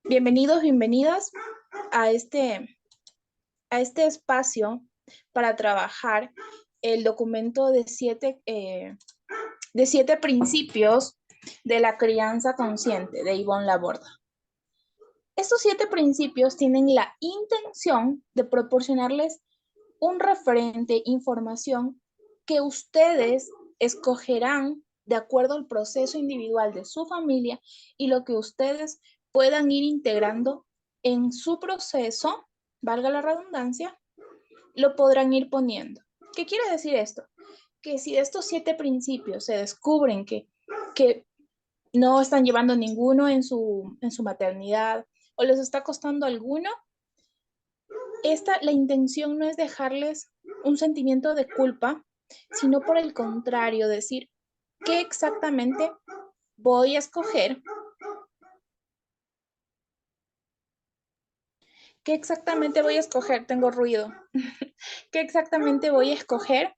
Bienvenidos, bienvenidas a este espacio para trabajar el documento de siete principios de la crianza consciente de Yvonne Laborda. Estos 7 principios tienen la intención de proporcionarles un referente, información que ustedes escogerán de acuerdo al proceso individual de su familia y lo que ustedes puedan ir integrando en su proceso, valga la redundancia, lo podrán ir poniendo. ¿Qué quiere decir esto? Que si de estos 7 principios se descubren que no están llevando ninguno en su maternidad o les está costando alguno, la intención no es dejarles un sentimiento de culpa, sino por el contrario, decir qué exactamente voy a escoger, qué exactamente voy a escoger, tengo ruido, qué exactamente voy a escoger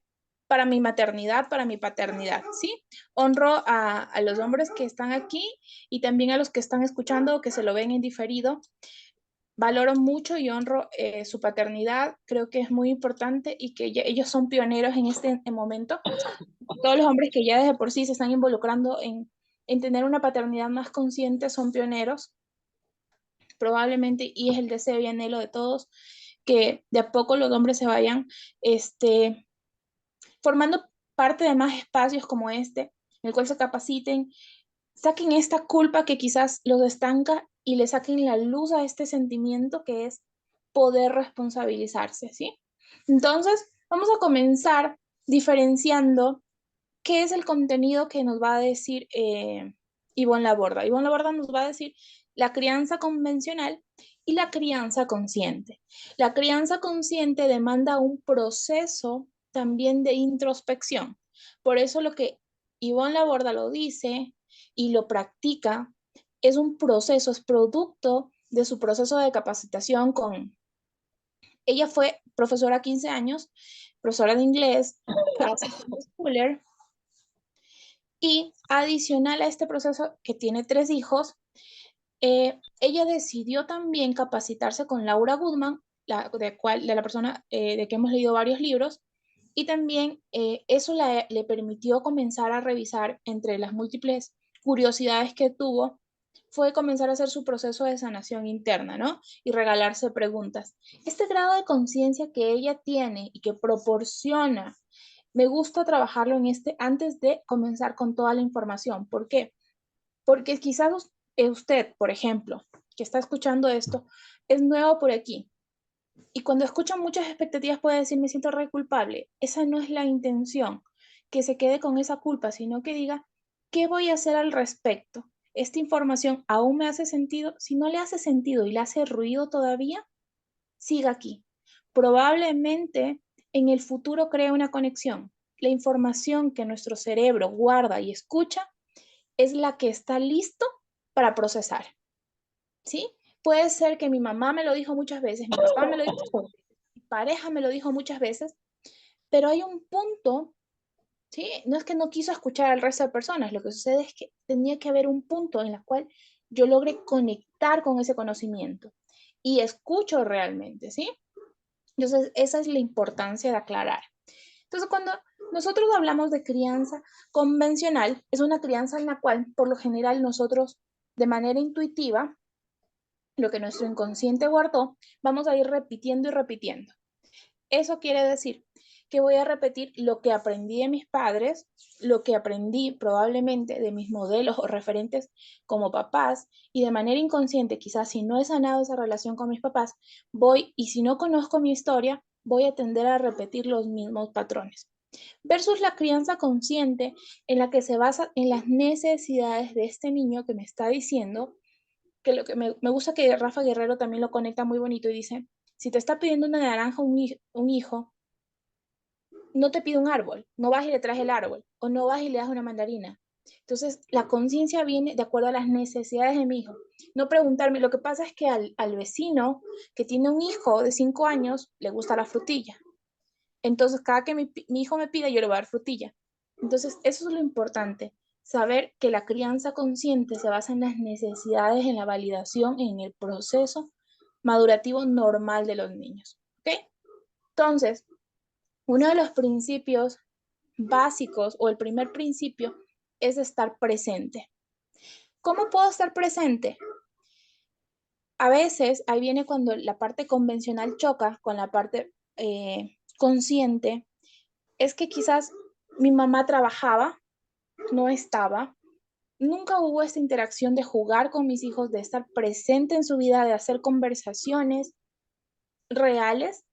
para mi maternidad, para mi paternidad, ¿sí? Honro a los hombres que están aquí y también a los que están escuchando o que se lo ven en diferido. Valoro mucho y honro su paternidad, creo que es muy importante y que ellos son pioneros en este momento. Todos los hombres que ya desde por sí se están involucrando en tener una paternidad más consciente son pioneros, probablemente, y es el deseo y anhelo de todos, que de a poco los hombres se vayan formando parte de más espacios como este, en el cual se capaciten, saquen esta culpa que quizás los estanca y le saquen la luz a este sentimiento que es poder responsabilizarse, ¿sí? Entonces, vamos a comenzar diferenciando qué es el contenido que nos va a decir Yvonne Laborda. Yvonne Laborda nos va a decir la crianza convencional y la crianza consciente. La crianza consciente demanda un proceso también de introspección. Por eso lo que Yvonne Laborda lo dice y lo practica es un proceso, es producto de su proceso de capacitación con... Ella fue profesora 15 años, profesora de inglés, schooler, y adicional a este proceso, que tiene 3 hijos, ella decidió también capacitarse con Laura Goodman, de la persona de que hemos leído varios libros, y también eso le permitió comenzar a revisar entre las múltiples curiosidades que tuvo, fue comenzar a hacer su proceso de sanación interna, ¿no? Y regalarse preguntas. Este grado de conciencia que ella tiene y que proporciona, me gusta trabajarlo antes de comenzar con toda la información. ¿Por qué? Porque quizás usted, por ejemplo, que está escuchando esto, es nuevo por aquí. Y cuando escucha muchas expectativas puede decir, me siento re culpable. Esa no es la intención, que se quede con esa culpa, sino que diga, ¿qué voy a hacer al respecto? ¿Esta información aún me hace sentido? Si no le hace sentido y le hace ruido todavía, siga aquí. Probablemente en el futuro cree una conexión. La información que nuestro cerebro guarda y escucha es la que está listo para procesar, ¿sí? Puede ser que mi mamá me lo dijo muchas veces, mi papá me lo dijo muchas veces, mi pareja me lo dijo muchas veces, pero hay un punto, ¿sí? No es que no quiso escuchar al resto de personas, lo que sucede es que tenía que haber un punto en el cual yo logre conectar con ese conocimiento y escucho realmente, ¿sí? Entonces, esa es la importancia de aclarar. Entonces, cuando nosotros hablamos de crianza convencional, es una crianza en la cual, por lo general, nosotros, de manera intuitiva, lo que nuestro inconsciente guardó, vamos a ir repitiendo y repitiendo. Eso quiere decir que voy a repetir lo que aprendí de mis padres, lo que aprendí probablemente de mis modelos o referentes como papás, y de manera inconsciente, quizás si no he sanado esa relación con mis papás, y si no conozco mi historia, voy a tender a repetir los mismos patrones. Versus la crianza consciente en la que se basa en las necesidades de este niño que me está diciendo, que lo que me gusta que Rafa Guerrero también lo conecta muy bonito y dice, si te está pidiendo una naranja un hijo, no te pide un árbol, no vas y le traes el árbol, o no vas y le das una mandarina. Entonces, la conciencia viene de acuerdo a las necesidades de mi hijo. No preguntarme, lo que pasa es que al vecino que tiene un hijo de 5 años le gusta la frutilla. Entonces, cada que mi hijo me pida, yo le voy a dar frutilla. Entonces, eso es lo importante. saber que la crianza consciente se basa en las necesidades, en la validación, en el proceso madurativo normal de los niños. ¿Ok? Entonces, uno de los principios básicos o el primer principio es estar presente. ¿Cómo puedo estar presente? A veces, ahí viene cuando la parte convencional choca con la parte consciente, es que quizás mi mamá trabajaba, no estaba, nunca hubo esta interacción de jugar con mis hijos, de estar presente en su vida, de hacer conversaciones reales,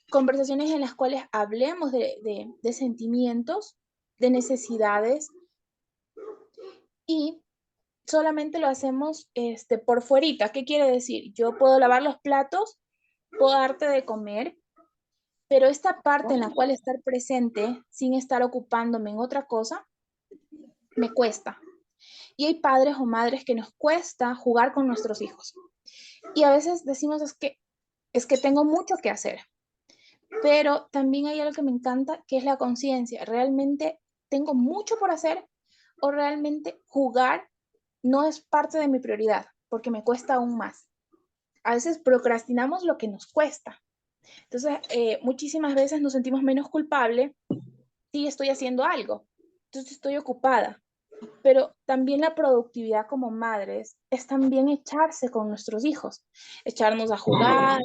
conversaciones en las cuales hablemos de sentimientos, de necesidades, y solamente lo hacemos por fuerita. ¿Qué quiere decir? Yo puedo lavar los platos, puedo darte de comer, pero esta parte en la cual estar presente sin estar ocupándome en otra cosa, me cuesta. Y hay padres o madres que nos cuesta jugar con nuestros hijos. Y a veces decimos es que tengo mucho que hacer. Pero también hay algo que me encanta, que es la conciencia. ¿Realmente tengo mucho por hacer o realmente jugar no es parte de mi prioridad? Porque me cuesta aún más. A veces procrastinamos lo que nos cuesta. Entonces, muchísimas veces nos sentimos menos culpables si estoy haciendo algo. Entonces, estoy ocupada. Pero también la productividad como madres es también echarse con nuestros hijos, echarnos a jugar,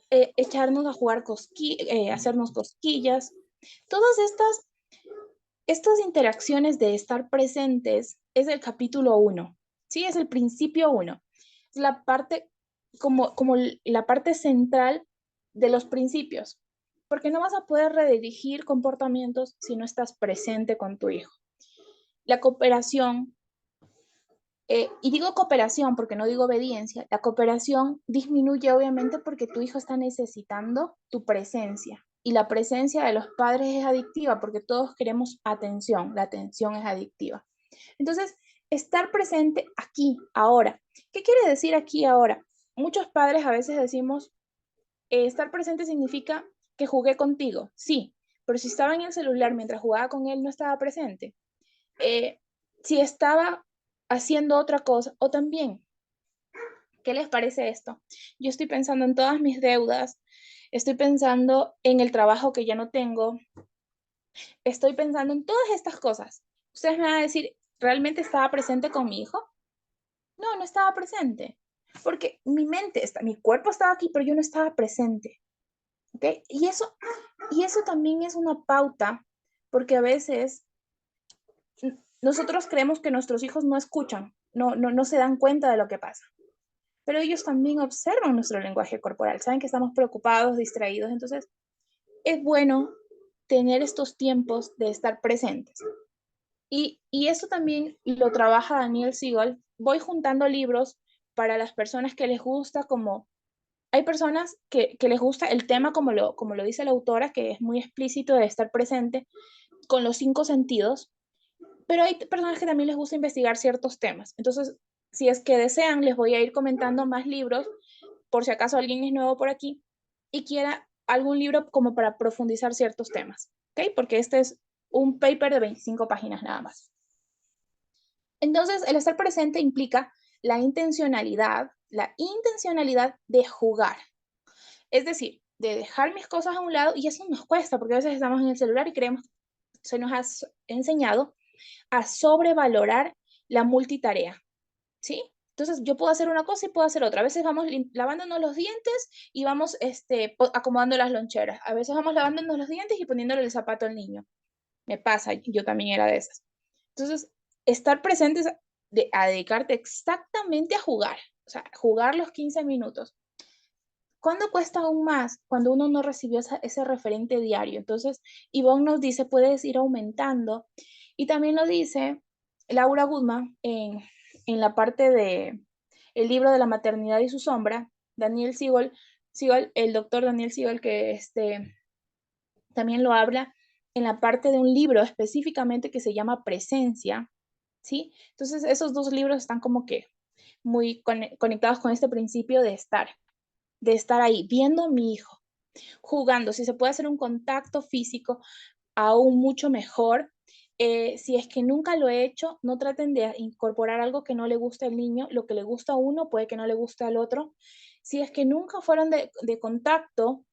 echarnos a jugar hacernos cosquillas. Todas estas interacciones de estar presentes es el capítulo 1, ¿sí? Es el principio 1. Es la parte, como la parte central de los principios, porque no vas a poder redirigir comportamientos si no estás presente con tu hijo. La cooperación, y digo cooperación porque no digo obediencia, la cooperación disminuye obviamente porque tu hijo está necesitando tu presencia. Y la presencia de los padres es adictiva porque todos queremos atención, la atención es adictiva. Entonces, estar presente aquí, ahora. ¿Qué quiere decir aquí, ahora? Muchos padres a veces decimos, estar presente significa que jugué contigo. Sí, pero si estaba en el celular mientras jugaba con él, no estaba presente. Si estaba haciendo otra cosa, o también, ¿qué les parece esto? Yo estoy pensando en todas mis deudas, estoy pensando en el trabajo que ya no tengo, estoy pensando en todas estas cosas. Ustedes me van a decir, ¿realmente estaba presente con mi hijo? No, no estaba presente, porque mi mente, mi cuerpo estaba aquí, pero yo no estaba presente. ¿Ok? Y eso también es una pauta, porque a veces nosotros creemos que nuestros hijos no escuchan, no se dan cuenta de lo que pasa, pero ellos también observan nuestro lenguaje corporal, saben que estamos preocupados, distraídos, entonces es bueno tener estos tiempos de estar presentes. Y eso también lo trabaja Daniel Siegel. Voy juntando libros para las personas que les gusta, como hay personas que les gusta el tema como lo dice la autora, que es muy explícito de estar presente con los 5 sentidos, pero hay personas que también les gusta investigar ciertos temas. Entonces, si es que desean, les voy a ir comentando más libros, por si acaso alguien es nuevo por aquí y quiera algún libro como para profundizar ciertos temas, ¿ok? Porque este es un paper de 25 páginas nada más. Entonces, el estar presente implica la intencionalidad de jugar. Es decir, de dejar mis cosas a un lado, y eso nos cuesta, porque a veces estamos en el celular y creemos, se nos ha enseñado a sobrevalorar la multitarea, ¿sí? Entonces, yo puedo hacer una cosa y puedo hacer otra. A veces vamos lavándonos los dientes y vamos acomodando las loncheras. A veces vamos lavándonos los dientes y poniéndole el zapato al niño. Me pasa, yo también era de esas. Entonces, estar presente es a dedicarte exactamente a jugar, o sea, jugar los 15 minutos. ¿Cuándo cuesta aún más? Cuando uno no recibió ese referente diario. Entonces, Ivonne nos dice, puedes ir aumentando. Y también lo dice Laura Goodman en la parte de el libro de la maternidad y su sombra. Daniel Siegel, el doctor Daniel Siegel, que también lo habla en la parte de un libro específicamente que se llama Presencia, ¿sí? Entonces, esos dos libros están como que muy conectados con este principio de estar ahí, viendo a mi hijo, jugando. Si se puede hacer un contacto físico, aún mucho mejor. Si es que nunca lo he hecho, no traten de incorporar algo que no le gusta al niño. Lo que le gusta a uno puede que no le guste al otro. Si es que nunca fueron de contacto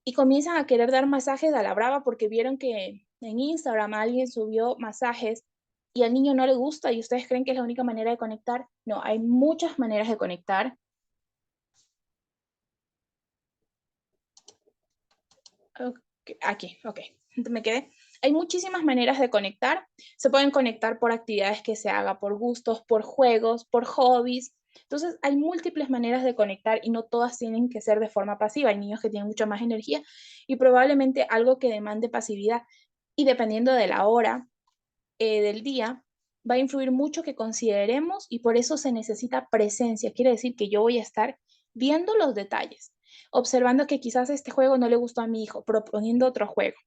y comienzan a querer dar masajes a la brava porque vieron que en Instagram alguien subió masajes y al niño no le gusta y ustedes creen que es la única manera de conectar, no, hay muchas maneras de conectar. Aquí, ok, me quedé. Hay muchísimas maneras de conectar. Se pueden conectar por actividades que se haga, por gustos, por juegos, por hobbies. Entonces, hay múltiples maneras de conectar y no todas tienen que ser de forma pasiva. Hay niños que tienen mucha más energía y probablemente algo que demande pasividad y dependiendo de la hora del día, va a influir mucho que consideremos y por eso se necesita presencia. Quiere decir que yo voy a estar viendo los detalles, observando que quizás este juego no le gustó a mi hijo, proponiendo otro juego.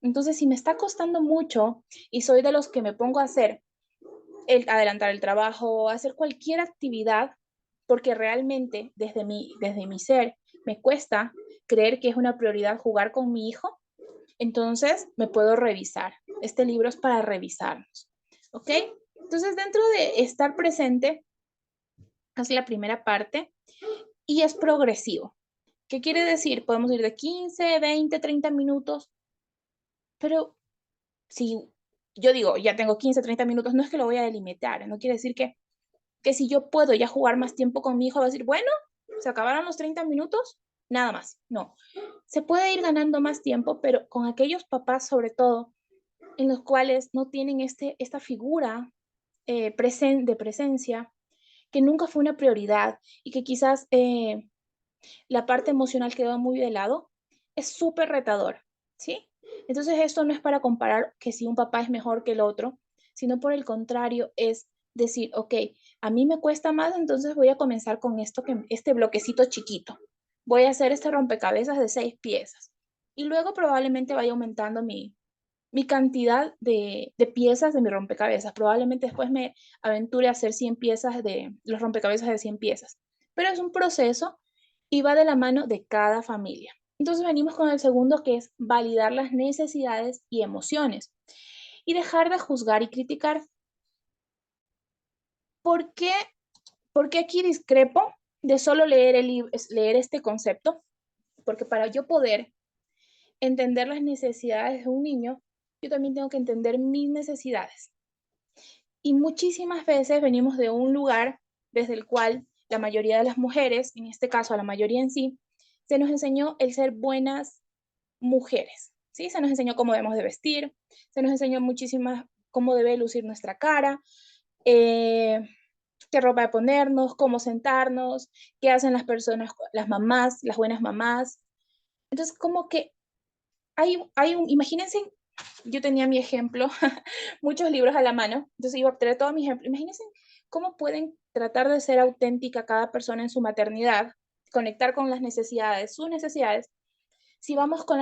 Entonces, si me está costando mucho y soy de los que me pongo a hacer adelantar el trabajo, hacer cualquier actividad, porque realmente desde mi ser me cuesta creer que es una prioridad jugar con mi hijo, entonces me puedo revisar. Este libro es para revisarnos. ¿Ok? Entonces, dentro de estar presente, es la primera parte y es progresivo. ¿Qué quiere decir? Podemos ir de 15, 20, 30 minutos, pero si yo digo, ya tengo 15, 30 minutos, no es que lo voy a delimitar, no quiere decir que si yo puedo ya jugar más tiempo con mi hijo, va a decir, bueno, se acabaron los 30 minutos, nada más. No, se puede ir ganando más tiempo, pero con aquellos papás sobre todo en los cuales no tienen esta figura de presencia, que nunca fue una prioridad y que quizás la parte emocional quedó muy de lado, es súper retador, ¿sí? Entonces esto no es para comparar que si un papá es mejor que el otro, sino por el contrario, es decir, ok, a mí me cuesta más, entonces voy a comenzar con este bloquecito chiquito. Voy a hacer este rompecabezas de 6 piezas y luego probablemente vaya aumentando mi cantidad de piezas de mi rompecabezas. Probablemente después me aventure a hacer 100 piezas de los rompecabezas de 100 piezas. Pero es un proceso y va de la mano de cada familia. Entonces venimos con el segundo que es validar las necesidades y emociones y dejar de juzgar y criticar. ¿Por qué, por qué aquí discrepo de solo leer, leer este concepto? Porque para yo poder entender las necesidades de un niño, yo también tengo que entender mis necesidades. Y muchísimas veces venimos de un lugar desde el cual la mayoría de las mujeres, en este caso a la mayoría en sí, se nos enseñó el ser buenas mujeres, ¿sí? Se nos enseñó cómo debemos de vestir, se nos enseñó muchísimas cómo debe lucir nuestra cara, eh, qué ropa de ponernos, cómo sentarnos, qué hacen las personas, las mamás, las buenas mamás. Entonces, como que imagínense, yo tenía mi ejemplo, muchos libros a la mano, entonces iba a traer todo mi ejemplo. Imagínense cómo pueden tratar de ser auténtica cada persona en su maternidad, conectar con las necesidades, sus necesidades, si vamos con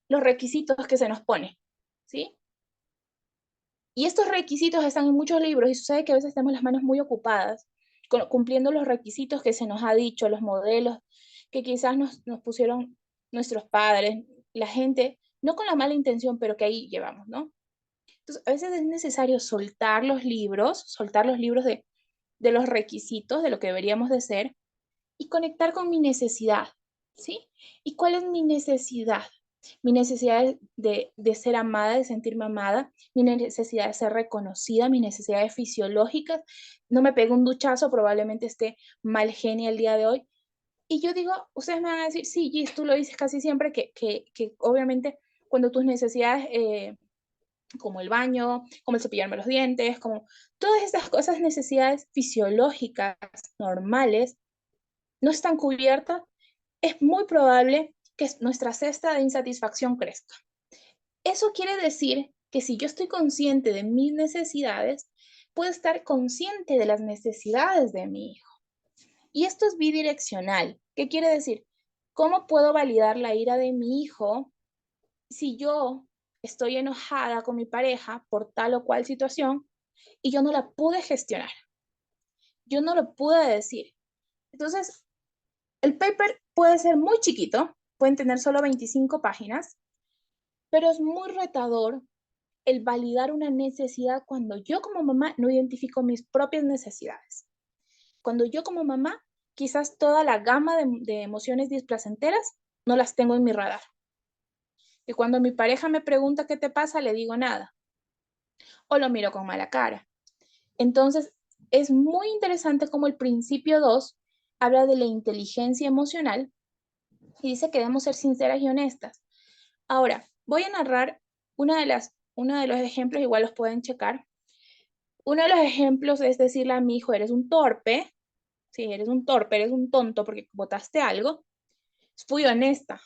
los requisitos que se nos pone, ¿sí? Y estos requisitos están en muchos libros y sucede que a veces tenemos las manos muy ocupadas cumpliendo los requisitos que se nos ha dicho, los modelos que quizás nos pusieron nuestros padres, la gente, no con la mala intención, pero que ahí llevamos, ¿no? Entonces, a veces es necesario soltar los libros de los requisitos de lo que deberíamos de ser y conectar con mi necesidad, ¿sí? ¿Y cuál es mi necesidad? Mi necesidad de ser amada, de sentirme amada, mi necesidad de ser reconocida, mis necesidades fisiológicas. No me pegue un duchazo, probablemente esté mal genio el día de hoy. Y yo digo, ustedes me van a decir, sí, Gis, tú lo dices casi siempre, que obviamente cuando tus necesidades, como el baño, como el cepillarme los dientes, como todas estas cosas, necesidades fisiológicas normales, no están cubiertas, es muy probable que nuestra cesta de insatisfacción crezca. Eso quiere decir que si yo estoy consciente de mis necesidades, puedo estar consciente de las necesidades de mi hijo. Y esto es bidireccional. ¿Qué quiere decir? ¿Cómo puedo validar la ira de mi hijo si yo estoy enojada con mi pareja por tal o cual situación y yo no la pude gestionar? Yo no lo pude decir. Entonces, el paper puede ser muy chiquito, pueden tener solo 25 páginas, pero es muy retador el validar una necesidad cuando yo como mamá no identifico mis propias necesidades. Cuando yo como mamá, quizás toda la gama de emociones displacenteras no las tengo en mi radar. Y cuando mi pareja me pregunta qué te pasa, le digo nada. O lo miro con mala cara. Entonces, es muy interesante como el principio 2 habla de la inteligencia emocional y dice que debemos ser sinceras y honestas. Ahora, voy a narrar uno de los ejemplos, igual los pueden checar. Uno de los ejemplos es decirle a mi hijo, eres un torpe, sí, eres un torpe, eres un tonto porque botaste algo. Fui honesta,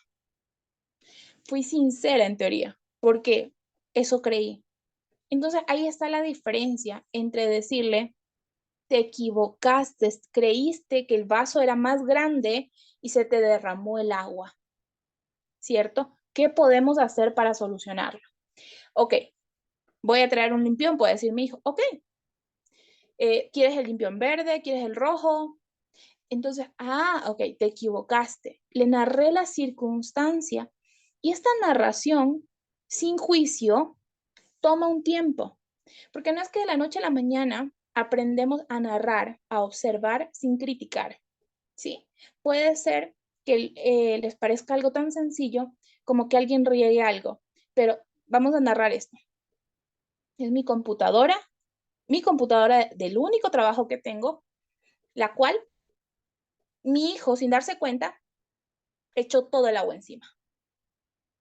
fui sincera en teoría, porque eso creí. Entonces ahí está la diferencia entre decirle, te equivocaste, creíste que el vaso era más grande y se te derramó el agua, ¿cierto? ¿Qué podemos hacer para solucionarlo? Ok, voy a traer un limpión, puede decir mi hijo, ok, ¿quieres el limpión verde? ¿Quieres el rojo? Entonces, ok, te equivocaste. Le narré la circunstancia y esta narración sin juicio toma un tiempo, porque no es que de la noche a la mañana aprendemos a narrar, a observar sin criticar, ¿sí? Puede ser que les parezca algo tan sencillo como que alguien riegue algo, pero vamos a narrar esto. Es mi computadora del único trabajo que tengo, la cual mi hijo, sin darse cuenta, echó todo el agua encima,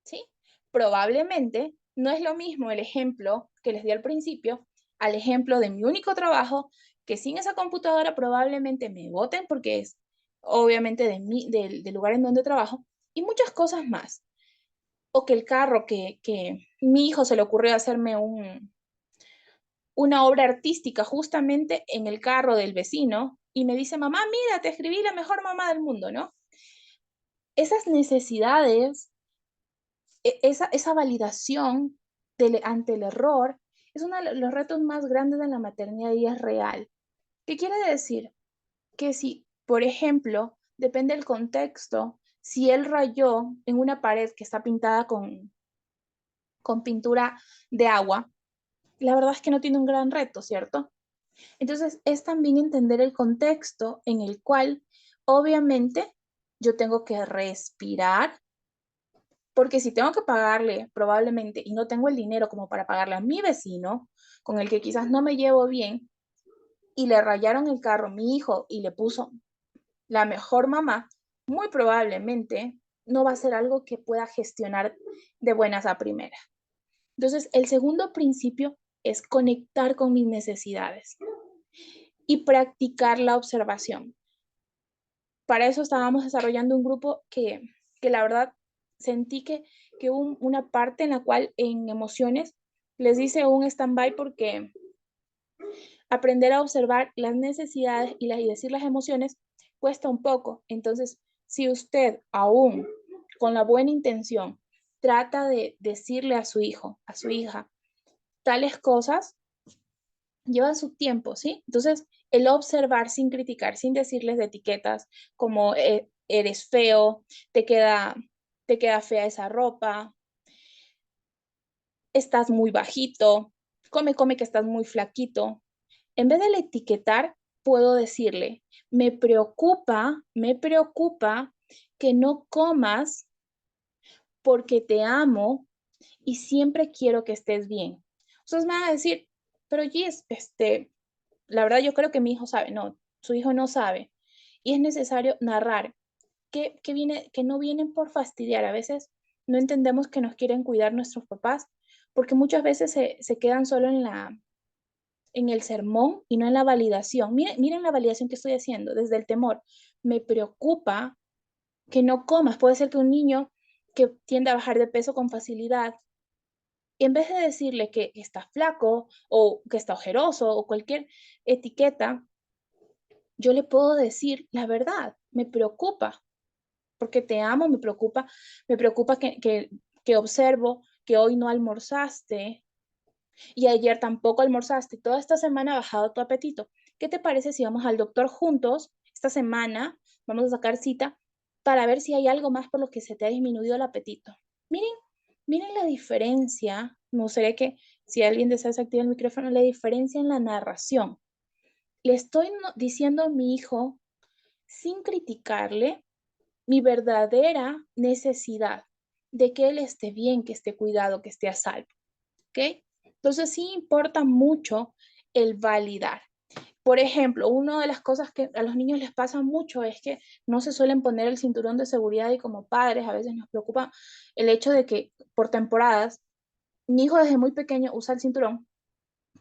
¿sí? Probablemente no es lo mismo el ejemplo que les di al principio al ejemplo de mi único trabajo, que sin esa computadora probablemente me voten porque es obviamente del lugar en donde trabajo y muchas cosas más. O que el carro que mi hijo se le ocurrió hacerme una obra artística justamente en el carro del vecino y me dice, mamá, mira, te escribí la mejor mamá del mundo, ¿no? Esas necesidades, esa validación ante el error es uno de los retos más grandes de la maternidad y es real. ¿Qué quiere decir? Que si, por ejemplo, depende del contexto, si él rayó en una pared que está pintada con pintura de agua, la verdad es que no tiene un gran reto, ¿cierto? Entonces, es también entender el contexto en el cual, obviamente, yo tengo que respirar, porque si tengo que pagarle probablemente y no tengo el dinero como para pagarle a mi vecino, con el que quizás no me llevo bien, y le rayaron el carro a mi hijo y le puso la mejor mamá, muy probablemente no va a ser algo que pueda gestionar de buenas a primeras. Entonces, el segundo principio es conectar con mis necesidades y practicar la observación. Para eso estábamos desarrollando un grupo que la verdad sentí que hubo una parte en la cual en emociones les hice un stand-by porque aprender a observar las necesidades y decir las emociones cuesta un poco. Entonces, si usted aún con la buena intención trata de decirle a su hijo, a su hija, tales cosas, llevan su tiempo, ¿sí? Entonces, el observar sin criticar, sin decirles de etiquetas como eres feo, te queda, te queda fea esa ropa, estás muy bajito, come que estás muy flaquito. En vez de etiquetar, puedo decirle, me preocupa que no comas porque te amo y siempre quiero que estés bien. Ustedes me van a decir, pero Gis, la verdad yo creo que mi hijo sabe. No, su hijo no sabe. Y es necesario narrar que no vienen por fastidiar. A veces no entendemos que nos quieren cuidar nuestros papás porque muchas veces se quedan solo en el sermón y no en la validación. Miren la validación que estoy haciendo desde el temor. Me preocupa que no comas. Puede ser que un niño que tiende a bajar de peso con facilidad, en vez de decirle que está flaco o que está ojeroso o cualquier etiqueta, yo le puedo decir la verdad. Me preocupa porque te amo, me preocupa que observo que hoy no almorzaste y ayer tampoco almorzaste. Toda esta semana ha bajado tu apetito. ¿Qué te parece si vamos al doctor juntos esta semana? Vamos a sacar cita para ver si hay algo más por lo que se te ha disminuido el apetito. Miren, miren la diferencia. Me gustaría Si alguien desea desactivar el micrófono, la diferencia en la narración. Le estoy diciendo a mi hijo, sin criticarle, mi verdadera necesidad de que él esté bien, que esté cuidado, que esté a salvo. ¿Ok? Entonces sí importa mucho el validar. Por ejemplo, una de las cosas que a los niños les pasa mucho es que no se suelen poner el cinturón de seguridad y como padres a veces nos preocupa el hecho de que por temporadas, mi hijo desde muy pequeño usa el cinturón,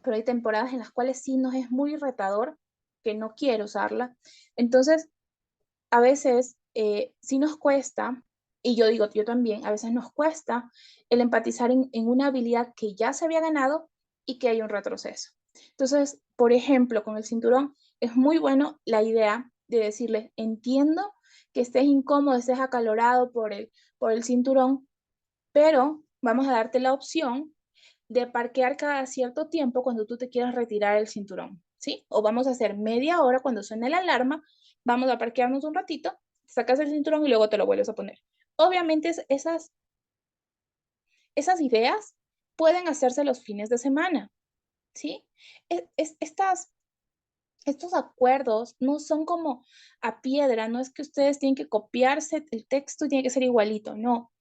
pero hay temporadas en las cuales sí nos es muy retador, que no quiere usarla. Entonces, a veces sí nos cuesta, y yo digo, yo también, a veces nos cuesta el empatizar en una habilidad que ya se había ganado y que hay un retroceso. Entonces, por ejemplo, con el cinturón, es muy bueno la idea de decirles, entiendo que estés incómodo, estés acalorado por el cinturón, pero vamos a darte la opción de parquear cada cierto tiempo cuando tú te quieras retirar el cinturón, ¿sí? O vamos a hacer media hora cuando suene la alarma, vamos a parquearnos un ratito, sacas el cinturón y luego te lo vuelves a poner. Obviamente esas ideas pueden hacerse los fines de semana, ¿sí? Estos acuerdos no son como a piedra, no es que ustedes tienen que copiarse el texto y tiene que ser igualito, no.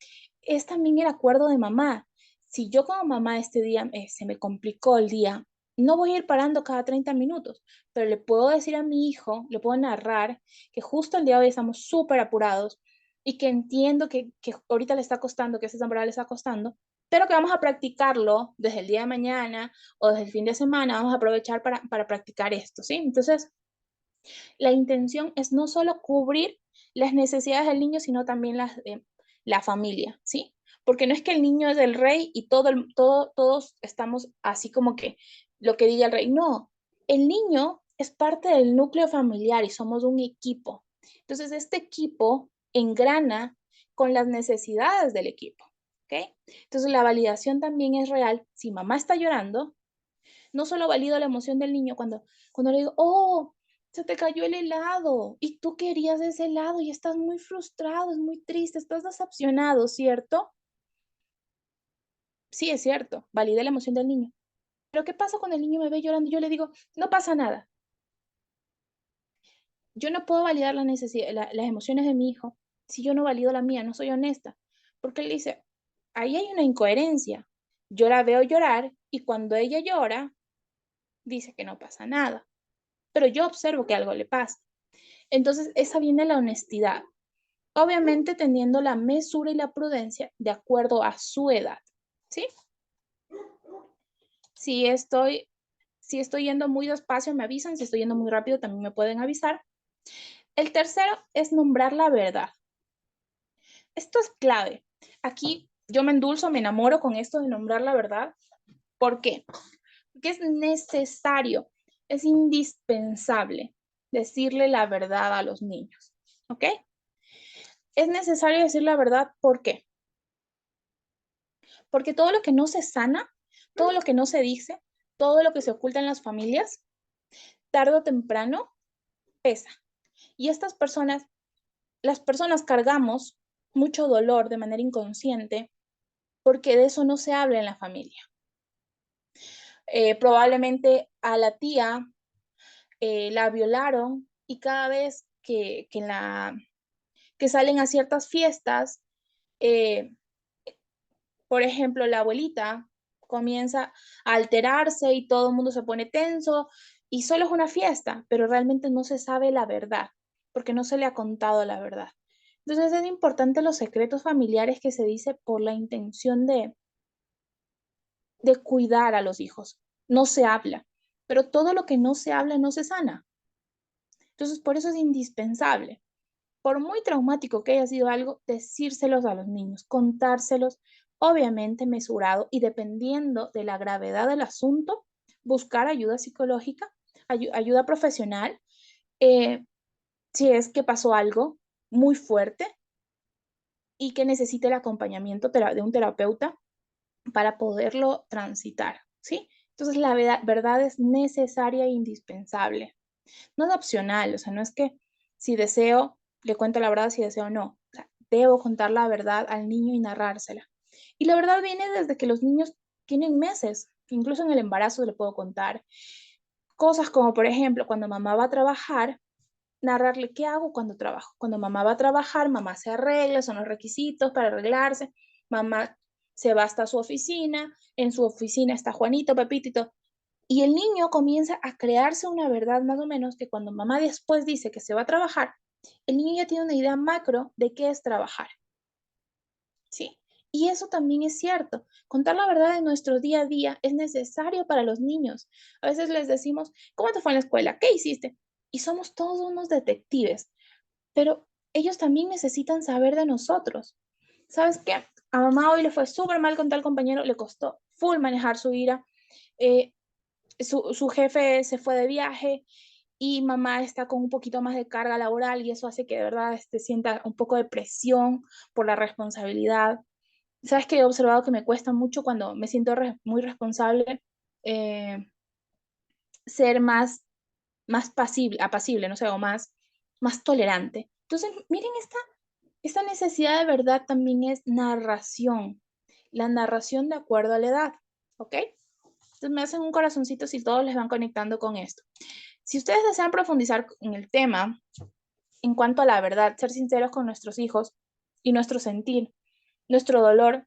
Es también el acuerdo de mamá. Si yo como mamá este día se me complicó el día, no voy a ir parando cada 30 minutos, pero le puedo decir a mi hijo, le puedo narrar que justo el día de hoy estamos súper apurados y que entiendo que ahorita le está costando, que esta temporada le está costando, pero que vamos a practicarlo desde el día de mañana o desde el fin de semana, vamos a aprovechar para practicar esto, ¿sí? Entonces, la intención es no solo cubrir las necesidades del niño, sino también las de la familia, ¿sí? Porque no es que el niño es el rey y todos estamos así como que lo que diga el rey. No, el niño es parte del núcleo familiar y somos un equipo. Entonces, este equipo engrana con las necesidades del equipo, ¿ok? Entonces, la validación también es real. Si mamá está llorando, no solo valido la emoción del niño cuando le digo, oh, se te cayó el helado y tú querías ese helado y estás muy frustrado, es muy triste, estás decepcionado, ¿cierto? Sí, es cierto, validé la emoción del niño. Pero ¿qué pasa cuando el niño me ve llorando? Yo le digo, no pasa nada. Yo no puedo validar las emociones de mi hijo si yo no valido la mía, no soy honesta. Porque él dice, ahí hay una incoherencia. Yo la veo llorar y cuando ella llora, dice que no pasa nada. Pero yo observo que algo le pasa. Entonces, esa viene la honestidad, obviamente teniendo la mesura y la prudencia de acuerdo a su edad, ¿sí? Si estoy, si estoy yendo muy despacio, me avisan, si estoy yendo muy rápido, también me pueden avisar. El tercero es nombrar la verdad. Esto es clave. Aquí yo me endulzo, me enamoro con esto de nombrar la verdad. ¿Por qué? Porque es necesario, es indispensable decirle la verdad a los niños, ¿ok? Es necesario decir la verdad, ¿por qué? Porque todo lo que no se sana, todo lo que no se dice, todo lo que se oculta en las familias, tarde o temprano pesa. Y las personas cargamos mucho dolor de manera inconsciente porque de eso no se habla en la familia. Probablemente a la tía la violaron y cada vez que salen a ciertas fiestas, eh, por ejemplo, la abuelita comienza a alterarse y todo el mundo se pone tenso y solo es una fiesta, pero realmente no se sabe la verdad, porque no se le ha contado la verdad. Entonces es importante los secretos familiares que se dice por la intención de cuidar a los hijos. No se habla, pero todo lo que no se habla no se sana. Entonces por eso es indispensable, por muy traumático que haya sido algo, decírselos a los niños, contárselos, obviamente mesurado y dependiendo de la gravedad del asunto, buscar ayuda psicológica, ayuda profesional, eh, si es que pasó algo muy fuerte y que necesite el acompañamiento de un terapeuta para poderlo transitar, ¿sí? Entonces la verdad es necesaria e indispensable. No es opcional, o sea, no es que si deseo, le cuento la verdad, si deseo, no. O sea, debo contar la verdad al niño y narrársela. Y la verdad viene desde que los niños tienen meses. Incluso en el embarazo le puedo contar cosas como, por ejemplo, cuando mamá va a trabajar, narrarle qué hago cuando trabajo. Cuando mamá va a trabajar, mamá se arregla, son los requisitos para arreglarse, mamá se va hasta su oficina, en su oficina está Juanito, Pepito y todo. Y el niño comienza a crearse una verdad más o menos que cuando mamá después dice que se va a trabajar, el niño ya tiene una idea macro de qué es trabajar, ¿sí? Y eso también es cierto. Contar la verdad de nuestro día a día es necesario para los niños. A veces les decimos, ¿cómo te fue en la escuela? ¿Qué hiciste? Y somos todos unos detectives, pero ellos también necesitan saber de nosotros. ¿Sabes qué? A mamá hoy le fue súper mal con tal compañero, le costó full manejar su ira. Eh, su jefe se fue de viaje y mamá está con un poquito más de carga laboral y eso hace que de verdad sienta un poco de presión por la responsabilidad. Sabes que he observado que me cuesta mucho cuando me siento muy responsable eh, ser más pasible, apacible, no sé, o más tolerante. Entonces, miren, esta necesidad de verdad también es narración, la narración de acuerdo a la edad, ¿ok? Entonces me hacen un corazoncito si todos les van conectando con esto. Si ustedes desean profundizar en el tema en cuanto a la verdad, ser sinceros con nuestros hijos y nuestro sentir, nuestro dolor,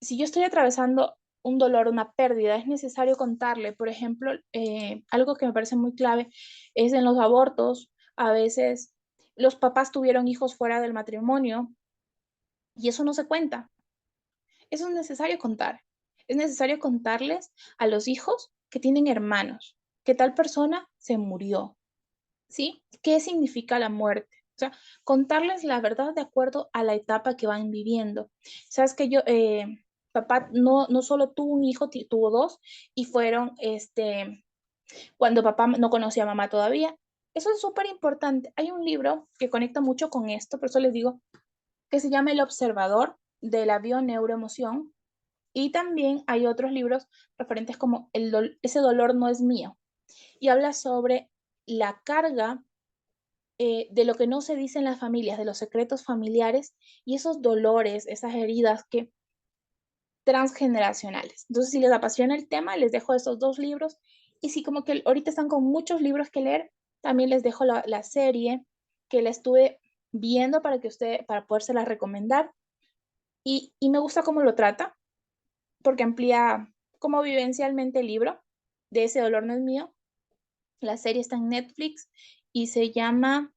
si yo estoy atravesando un dolor, una pérdida, es necesario contarle. Por ejemplo, algo que me parece muy clave es en los abortos. A veces los papás tuvieron hijos fuera del matrimonio y eso no se cuenta. Eso es necesario contar. Es necesario contarles a los hijos que tienen hermanos, que tal persona se murió, ¿sí? ¿Qué significa la muerte? O sea, contarles la verdad de acuerdo a la etapa que van viviendo. Sabes que papá no solo tuvo un hijo, tuvo dos y fueron, cuando papá no conocía a mamá todavía. Eso es súper importante. Hay un libro que conecta mucho con esto, por eso les digo, que se llama El Observador de la Bioneuroemoción. Y también hay otros libros referentes como Ese dolor no es mío. Y habla sobre la carga de lo que no se dice en las familias, de los secretos familiares y esos dolores, esas heridas que transgeneracionales. Entonces, si les apasiona el tema, les dejo estos dos libros. Y si como que ahorita están con muchos libros que leer, también les dejo la serie que la estuve viendo para podérsela recomendar. Y me gusta cómo lo trata, porque amplía como vivencialmente el libro de Ese dolor no es mío. La serie está en Netflix y se llama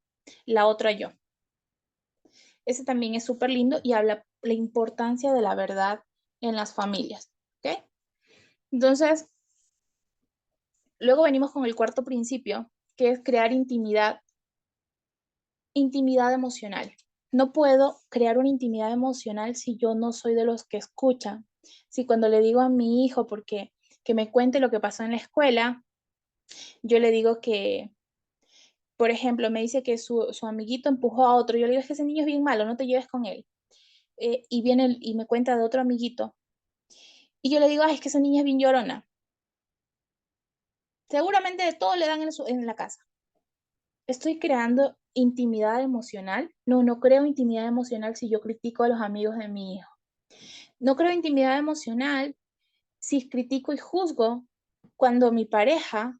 La otra yo. Ese también es súper lindo y habla la importancia de la verdad en las familias. ¿Ok? Entonces, luego venimos con el cuarto principio, que es crear intimidad emocional. No puedo crear una intimidad emocional si yo no soy de los que escuchan. Si cuando le digo a mi hijo porque que me cuente lo que pasó en la escuela, yo le digo que, por ejemplo, me dice que su amiguito empujó a otro. Yo le digo, es que ese niño es bien malo, no te lleves con él. Y viene y me cuenta de otro amiguito. Y yo le digo, ay, es que esa niña es bien llorona. Seguramente de todo le dan en la casa. Estoy creando intimidad emocional. No, no creo intimidad emocional si yo critico a los amigos de mi hijo. No creo intimidad emocional si critico y juzgo cuando mi pareja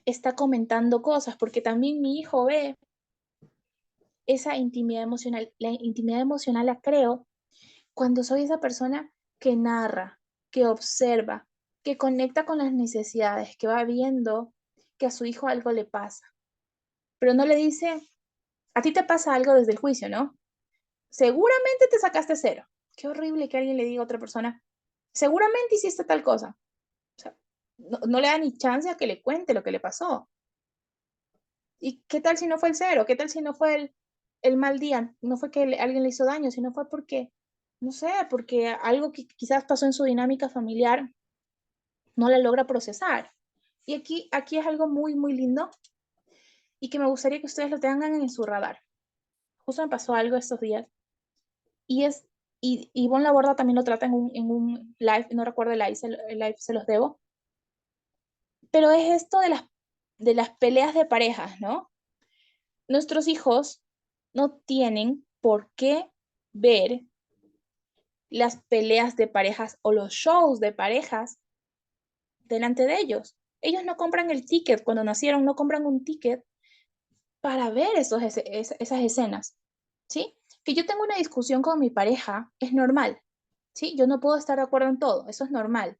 está comentando cosas, porque también mi hijo ve esa intimidad emocional. La intimidad emocional la creo cuando soy esa persona que narra, que observa, que conecta con las necesidades, que va viendo que a su hijo algo le pasa, pero no le dice, a ti te pasa algo desde el juicio, ¿no? Seguramente te sacaste cero. Qué horrible que alguien le diga a otra persona, seguramente hiciste tal cosa. O sea, no le da ni chance a que le cuente lo que le pasó. ¿Y qué tal si no fue el cero? ¿Qué tal si no fue el mal día? No fue que alguien le hizo daño, sino fue porque, no sé, porque algo que quizás pasó en su dinámica familiar no la logra procesar. Y aquí es algo muy, muy lindo y que me gustaría que ustedes lo tengan en su radar. Justo me pasó algo estos días y y Ivonne Laborda también lo trata en un live, no recuerdo el live se los debo, pero es esto de las peleas de parejas, ¿no? Nuestros hijos no tienen por qué ver las peleas de parejas o los shows de parejas delante de ellos. Ellos no compran el ticket, cuando nacieron no compran un ticket para ver esas escenas, ¿sí? Que yo tengo una discusión con mi pareja es normal, ¿sí? Yo no puedo estar de acuerdo en todo, eso es normal.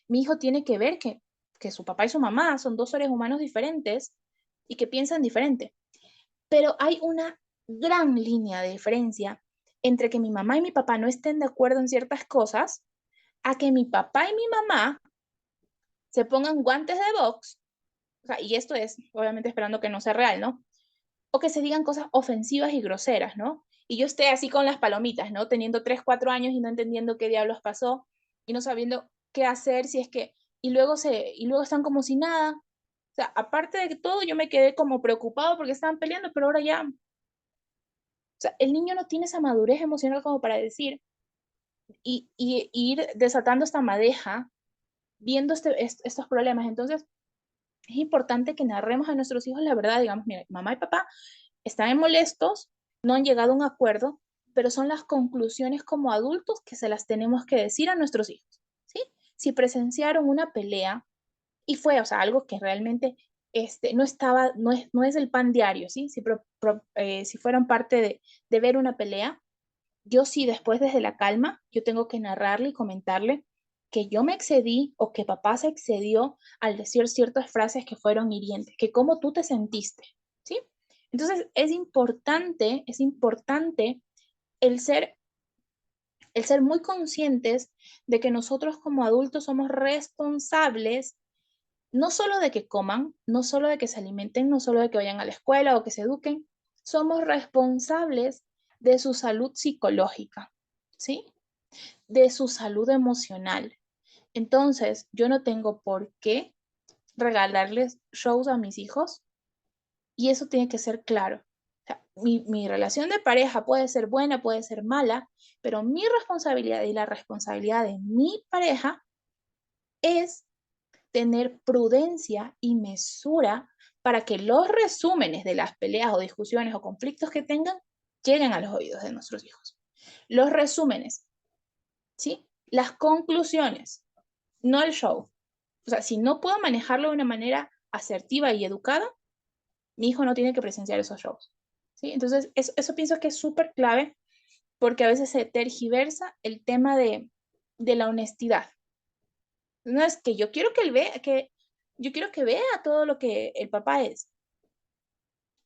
Mi hijo tiene que ver que su papá y su mamá son dos seres humanos diferentes y que piensan diferente. Pero hay una gran línea de diferencia entre que mi mamá y mi papá no estén de acuerdo en ciertas cosas a que mi papá y mi mamá se pongan guantes de box, o sea, y esto es obviamente esperando que no sea real, ¿no? O que se digan cosas ofensivas y groseras, ¿no? Y yo esté así con las palomitas, ¿no? Teniendo 3, 4 años y no entendiendo qué diablos pasó y no sabiendo qué hacer si es que, y luego están como si nada. O sea, aparte de todo, yo me quedé como preocupado porque estaban peleando, pero ahora ya, o sea, el niño no tiene esa madurez emocional como para decir y ir desatando esta madeja, viendo estos problemas. Entonces, es importante que narremos a nuestros hijos la verdad, digamos, mira, mamá y papá están molestos, no han llegado a un acuerdo, pero son las conclusiones como adultos que se las tenemos que decir a nuestros hijos, ¿sí? Si presenciaron una pelea y fue, o sea, algo que realmente no estaba, no es el pan diario, ¿sí? Si fueron parte de ver una pelea, yo sí, después desde la calma, yo tengo que narrarle y comentarle que yo me excedí o que papá se excedió al decir ciertas frases que fueron hirientes, que cómo tú te sentiste, ¿sí? Entonces es importante el ser, el ser muy conscientes de que nosotros como adultos somos responsables no solo de que coman, no solo de que se alimenten, no solo de que vayan a la escuela o que se eduquen, somos responsables de su salud psicológica, ¿sí? De su salud emocional. Entonces, yo no tengo por qué regalarles shows a mis hijos y eso tiene que ser claro. O sea, mi relación de pareja puede ser buena, puede ser mala, pero mi responsabilidad y la responsabilidad de mi pareja es tener prudencia y mesura para que los resúmenes de las peleas o discusiones o conflictos que tengan lleguen a los oídos de nuestros hijos. Los resúmenes, ¿sí? Las conclusiones, no el show. O sea, si no puedo manejarlo de una manera asertiva y educada, mi hijo no tiene que presenciar esos shows. ¿Sí? Entonces, eso pienso que es súper clave porque a veces se tergiversa el tema de la honestidad. No es que yo quiero que él vea, que yo quiero que vea todo lo que el papá es.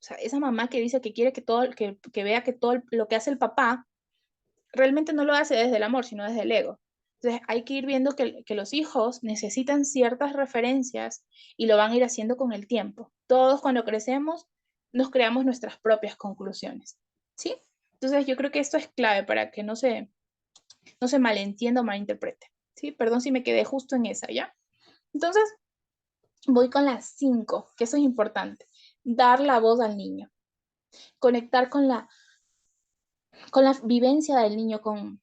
O sea, esa mamá que dice que quiere que vea que todo lo que hace el papá, realmente no lo hace desde el amor, sino desde el ego. Entonces hay que ir viendo que los hijos necesitan ciertas referencias y lo van a ir haciendo con el tiempo. Todos cuando crecemos nos creamos nuestras propias conclusiones. ¿Sí? Entonces yo creo que esto es clave para que no se malentienda o malinterprete. ¿Sí? Perdón si me quedé justo en esa, ¿ya? Entonces voy con las 5, que eso es importante. Dar la voz al niño. Conectar con la vivencia del niño, con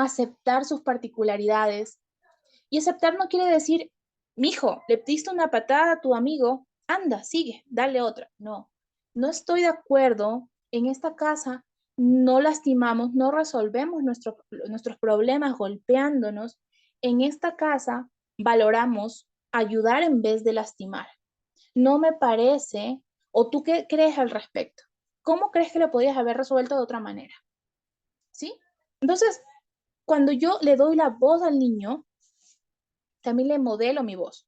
aceptar sus particularidades. Y aceptar no quiere decir, mijo, le diste una patada a tu amigo, anda, sigue, dale otra. No, no estoy de acuerdo. En esta casa no lastimamos, no resolvemos nuestros problemas golpeándonos. En esta casa valoramos ayudar en vez de lastimar. No me parece, o tú qué crees al respecto. ¿Cómo crees que lo podías haber resuelto de otra manera? ¿Sí? Entonces, cuando yo le doy la voz al niño, también le modelo mi voz.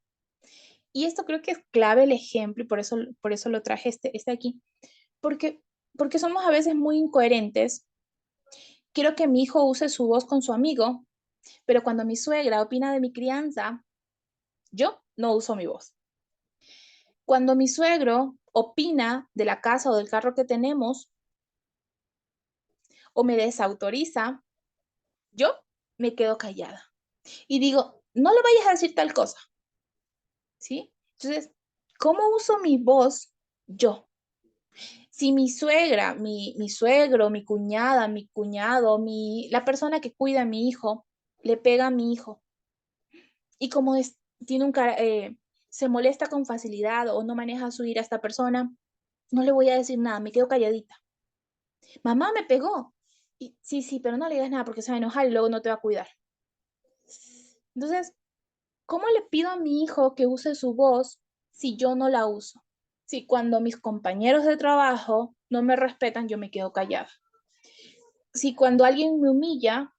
Y esto creo que es clave el ejemplo y por eso lo traje este aquí, porque, porque somos a veces muy incoherentes. Quiero que mi hijo use su voz con su amigo, pero cuando mi suegra opina de mi crianza, yo no uso mi voz. Cuando mi suegro opina de la casa o del carro que tenemos o me desautoriza, yo me quedo callada y digo, no le vayas a decir tal cosa, ¿sí? Entonces, ¿cómo uso mi voz yo? Si mi suegra, mi suegro, mi cuñada, mi cuñado, la persona que cuida a mi hijo, le pega a mi hijo y como tiene se molesta con facilidad o no maneja su ira a esta persona, no le voy a decir nada, me quedo calladita. Mamá me pegó. Y, sí, sí, pero no le digas nada porque se va a enojar y luego no te va a cuidar. Entonces, ¿Cómo le pido a mi hijo que use su voz si yo no la uso? Si cuando mis compañeros de trabajo no me respetan, yo me quedo callada. Si cuando alguien me humilla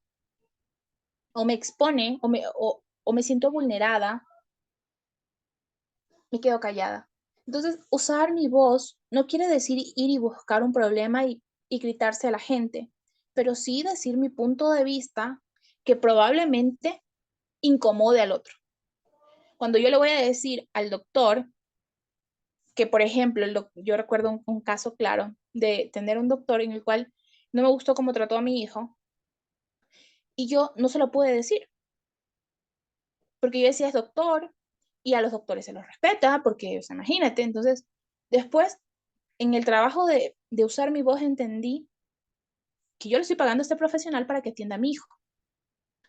o me expone o me siento vulnerada, me quedo callada. Entonces, usar mi voz no quiere decir ir y buscar un problema y gritarse a la gente, pero sí decir mi punto de vista que probablemente incomode al otro. Cuando yo le voy a decir al doctor que, por ejemplo, yo recuerdo un caso claro de tener un doctor en el cual no me gustó cómo trató a mi hijo y yo no se lo pude decir, porque yo decía es doctor y a los doctores se los respeta, porque, o sea, imagínate, entonces, después, en el trabajo de usar mi voz, entendí que yo le estoy pagando a este profesional para que atienda a mi hijo.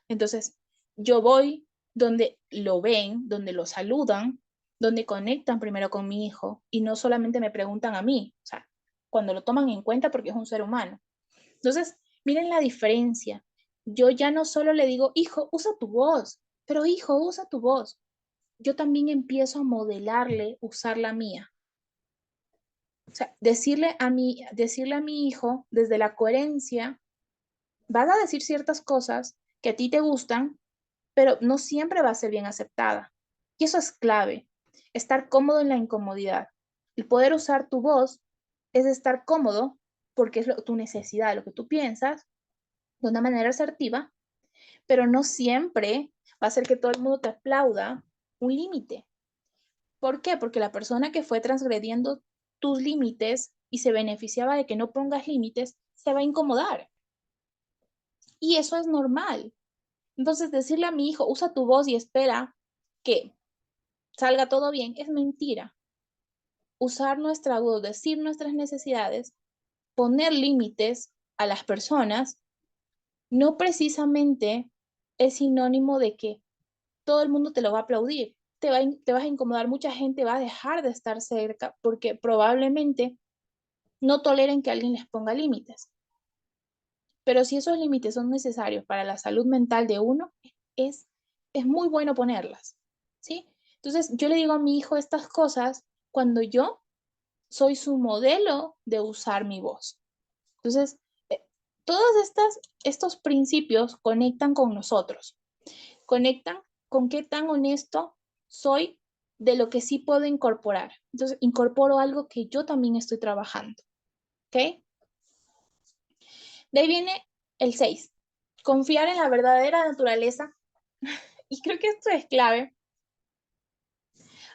Entonces, yo voy donde lo ven, donde lo saludan, donde conectan primero con mi hijo y no solamente me preguntan a mí, o sea, cuando lo toman en cuenta porque es un ser humano. Entonces, miren la diferencia. Yo ya no solo le digo, hijo, usa tu voz, pero hijo, usa tu voz. Yo también empiezo a modelarle usar la mía. O sea, decirle a mi hijo desde la coherencia, vas a decir ciertas cosas que a ti te gustan, pero no siempre va a ser bien aceptada. Y eso es clave, estar cómodo en la incomodidad. El poder usar tu voz es estar cómodo porque es tu necesidad, lo que tú piensas, de una manera asertiva, pero no siempre va a ser que todo el mundo te aplauda un límite. ¿Por qué? Porque la persona que fue transgrediendo tus límites y se beneficiaba de que no pongas límites, se va a incomodar. Y eso es normal. Entonces, decirle a mi hijo, usa tu voz y espera que salga todo bien, es mentira. Usar nuestra voz, decir nuestras necesidades, poner límites a las personas, no precisamente es sinónimo de que todo el mundo te lo va a aplaudir. Te vas a incomodar, mucha gente va a dejar de estar cerca porque probablemente no toleren que alguien les ponga límites. Pero si esos límites son necesarios para la salud mental de uno, es, es muy bueno ponerlas, ¿sí? Entonces, yo le digo a mi hijo estas cosas cuando yo soy su modelo de usar mi voz. Entonces, eh, todos estos principios conectan con nosotros, conectan con qué tan honesto soy de lo que sí puedo incorporar. Entonces, incorporo algo que yo también estoy trabajando, ¿ok? De ahí viene el 6, confiar en la verdadera naturaleza. Y creo que esto es clave.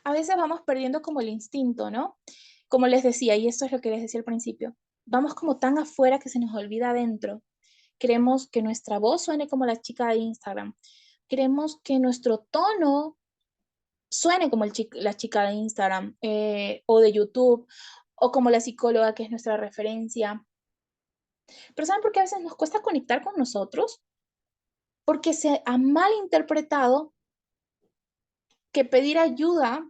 A veces vamos perdiendo como el instinto, ¿no? Como les decía, y esto es lo que les decía al principio, vamos como tan afuera que se nos olvida adentro. Queremos que nuestra voz suene como la chica de Instagram. Queremos que nuestro tono suene como la chica de Instagram o de YouTube o como la psicóloga que es nuestra referencia. Pero ¿saben por qué a veces nos cuesta conectar con nosotros? Porque se ha malinterpretado que pedir ayuda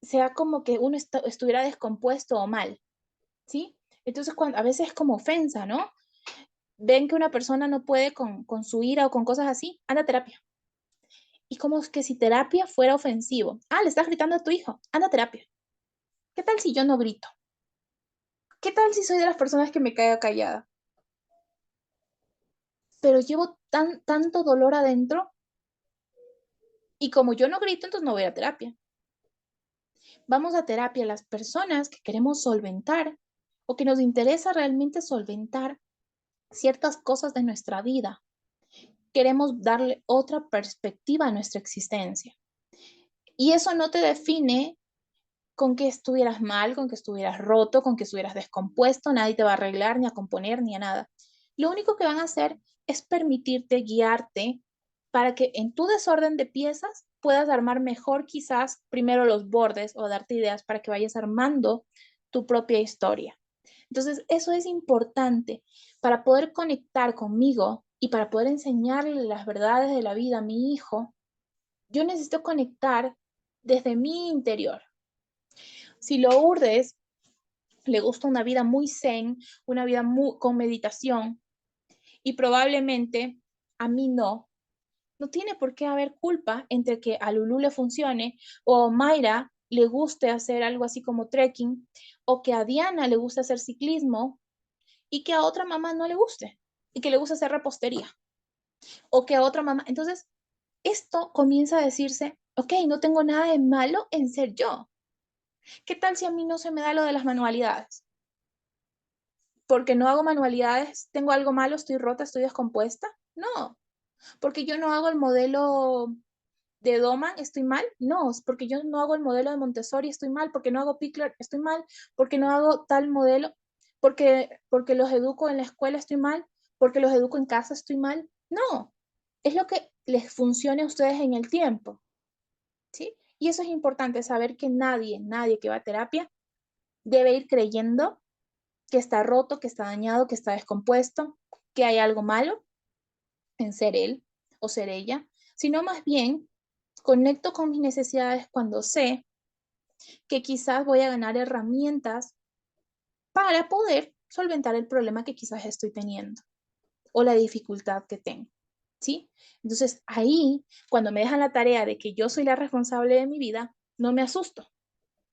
sea como que uno estuviera descompuesto o mal, ¿sí? Entonces, a veces es como ofensa, ¿no? Ven que una persona no puede con su ira o con cosas así, anda a terapia. Y como que si terapia fuera ofensivo. Ah, le estás gritando a tu hijo, anda a terapia. ¿Qué tal si yo no grito? ¿Qué tal si soy de las personas que me caiga callada? Pero llevo tanto dolor adentro y como yo no grito, entonces no voy a terapia. Vamos a terapia las personas que queremos solventar o que nos interesa realmente solventar ciertas cosas de nuestra vida. Queremos darle otra perspectiva a nuestra existencia. Y eso no te define con que estuvieras mal, con que estuvieras roto, con que estuvieras descompuesto, nadie te va a arreglar, ni a componer, ni a nada. Lo único que van a hacer es permitirte guiarte para que en tu desorden de piezas puedas armar mejor quizás primero los bordes o darte ideas para que vayas armando tu propia historia. Entonces, eso es importante para poder conectar conmigo y para poder enseñarle las verdades de la vida a mi hijo. Yo necesito conectar desde mi interior. Si Lourdes le gusta una vida muy zen, una vida con meditación, y probablemente a mí no, No tiene por qué haber culpa entre que a Lulu le funcione o a Mayra le guste hacer algo así como trekking o que a Diana le guste hacer ciclismo y que a otra mamá no le guste y que le guste hacer repostería o que a otra mamá. Entonces, esto comienza a decirse, ok, no tengo nada de malo en ser yo. ¿Qué tal si a mí no se me da lo de las manualidades? Porque no hago manualidades, tengo algo malo, estoy rota, estoy descompuesta. No, porque yo no hago el modelo de Doman, estoy mal. No, es porque yo no hago el modelo de Montessori, estoy mal. Porque no hago Pickler, estoy mal. Porque no hago tal modelo, porque los educo en la escuela, estoy mal. Porque los educo en casa, estoy mal. No, es lo que les funcione a ustedes en el tiempo, ¿sí? Y eso es importante, saber que nadie que va a terapia debe ir creyendo que está roto, que está dañado, que está descompuesto, que hay algo malo en ser él o ser ella, sino más bien conecto con mis necesidades cuando sé que quizás voy a ganar herramientas para poder solventar el problema que quizás estoy teniendo o la dificultad que tengo, ¿sí? Entonces ahí, cuando me dejan la tarea de que yo soy la responsable de mi vida, no me asusto,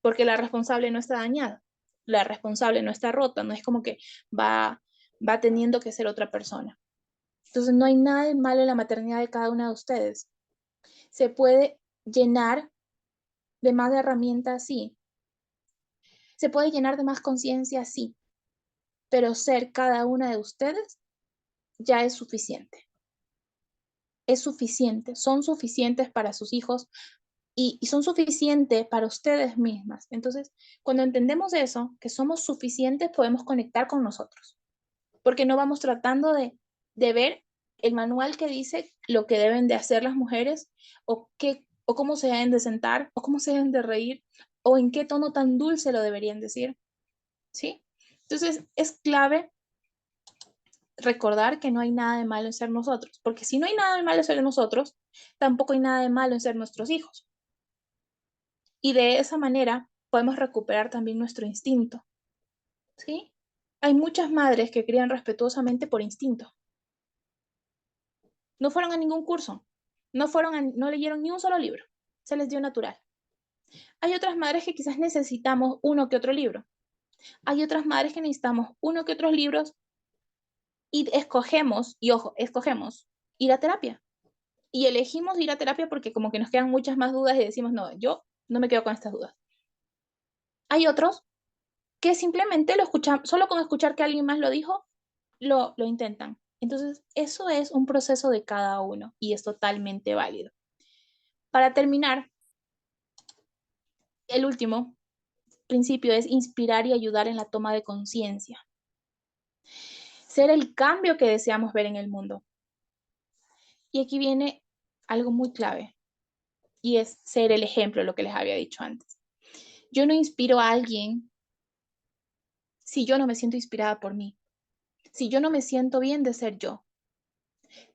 porque la responsable no está dañada, la responsable no está rota, no es como que va, va teniendo que ser otra persona. Entonces no hay nada de malo en la maternidad de cada una de ustedes. Se puede llenar de más herramientas, sí. Se puede llenar de más conciencia, sí. Pero ser cada una de ustedes ya es suficiente. Es suficiente. Son suficientes para sus hijos y son suficientes para ustedes mismas. Entonces, cuando entendemos eso, que somos suficientes, podemos conectar con nosotros. Porque no vamos tratando de ver el manual que dice lo que deben de hacer las mujeres o, qué, o cómo se deben de sentar o cómo se deben de reír o en qué tono tan dulce lo deberían decir, ¿sí? Entonces es clave recordar que no hay nada de malo en ser nosotros, porque si no hay nada de malo en ser nosotros, tampoco hay nada de malo en ser nuestros hijos. Y de esa manera podemos recuperar también nuestro instinto, ¿sí? Hay muchas madres que crían respetuosamente por instinto. No fueron a ningún curso, no leyeron ni un solo libro, se les dio natural. Hay otras madres que quizás necesitamos uno que otro libro. Hay otras madres que necesitamos uno que otros libros y escogemos, y ojo, escogemos ir a terapia. Y elegimos ir a terapia porque como que nos quedan muchas más dudas y decimos, no, yo no me quedo con estas dudas. Hay otros que simplemente lo escuchan, solo con escuchar que alguien más lo dijo, lo intentan. Entonces, eso es un proceso de cada uno y es totalmente válido. Para terminar, el último principio es inspirar y ayudar en la toma de conciencia. Ser el cambio que deseamos ver en el mundo. Y aquí viene algo muy clave y es ser el ejemplo, lo que les había dicho antes. Yo no inspiro a alguien si yo no me siento inspirada por mí, si yo no me siento bien de ser yo,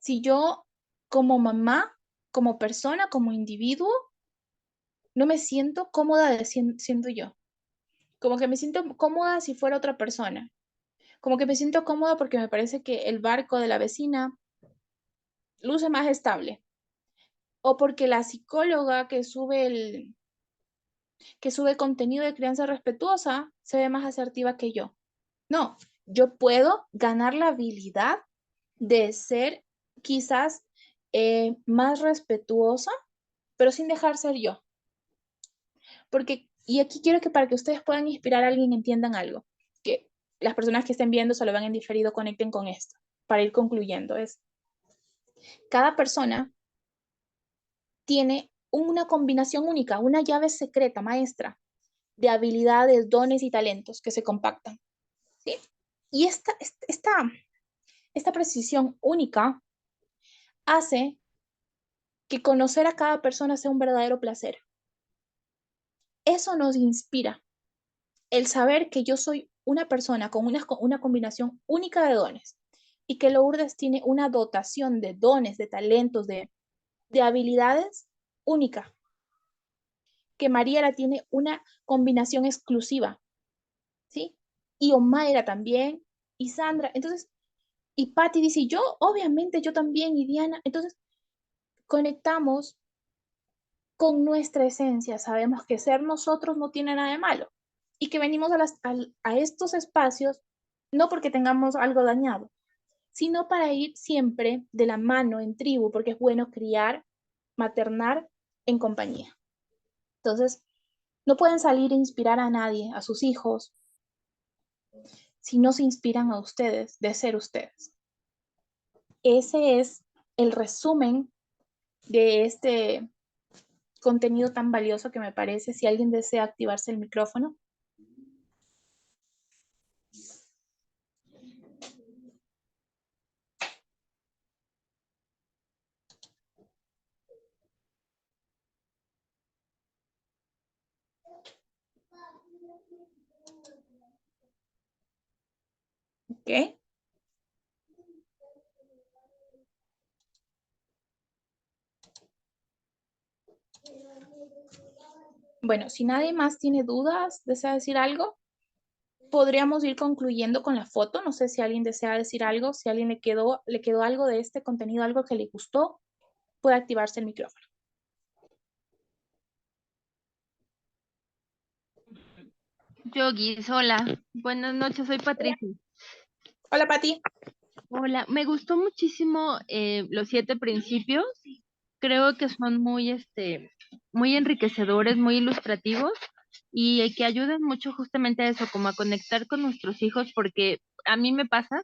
si yo como mamá, como persona, como individuo, no me siento cómoda de siendo yo. Como que me siento cómoda si fuera otra persona. Como que me siento cómoda porque me parece que el barco de la vecina luce más estable. O porque la psicóloga que sube contenido de crianza respetuosa se ve más asertiva que yo. No, yo puedo ganar la habilidad de ser quizás más respetuosa, pero sin dejar ser yo. Porque, y aquí quiero que para que ustedes puedan inspirar a alguien entiendan algo, que las personas que estén viendo se lo van en diferido conecten con esto, para ir concluyendo, es cada persona tiene una combinación única, una llave secreta, maestra, de habilidades, dones y talentos que se compactan, ¿sí? Y esta precisión única hace que conocer a cada persona sea un verdadero placer. Eso nos inspira, el saber que yo soy una persona con una combinación única de dones y que Lourdes tiene una dotación de dones, de talentos, de habilidades única, que Mariela tiene una combinación exclusiva, ¿sí? Y Omaira también, y Sandra, entonces, y Patty dice, yo, obviamente, yo también, y Diana, entonces, conectamos con nuestra esencia, sabemos que ser nosotros no tiene nada de malo y que venimos a estos espacios no porque tengamos algo dañado, sino para ir siempre de la mano en tribu, porque es bueno criar, maternar en compañía. Entonces, no pueden salir e inspirar a nadie, a sus hijos, si no se inspiran a ustedes de ser ustedes. Ese es el resumen de este contenido tan valioso que me parece. Si alguien desea activarse el micrófono. ¿Ok? Bueno, si nadie más tiene dudas, desea decir algo, podríamos ir concluyendo con la foto. No sé si alguien desea decir algo, si a alguien le quedó algo de este contenido, algo que le gustó, puede activarse el micrófono. Yogis, hola. Buenas noches, soy Patricia. Hola, Pati. Hola, me gustó muchísimo los 7 principios. Creo que son muy enriquecedores, muy ilustrativos y que ayudan mucho justamente a eso, como a conectar con nuestros hijos, porque a mí me pasa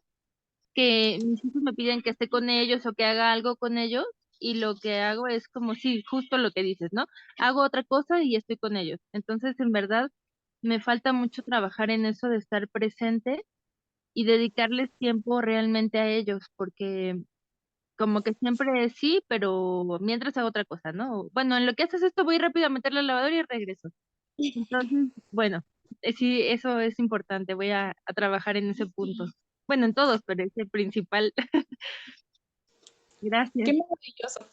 que mis hijos me piden que esté con ellos o que haga algo con ellos y lo que hago es como si, justo lo que dices, ¿no? Hago otra cosa y estoy con ellos. Entonces, en verdad, me falta mucho trabajar en eso de estar presente y dedicarles tiempo realmente a ellos, porque como que siempre es sí, pero mientras hago otra cosa, ¿no? Bueno, en lo que haces esto voy rápido a meterle al lavador y regreso. Entonces, bueno, sí, eso es importante, voy a trabajar en ese punto. Bueno, en todos, pero ese principal. Qué Gracias. maravilloso.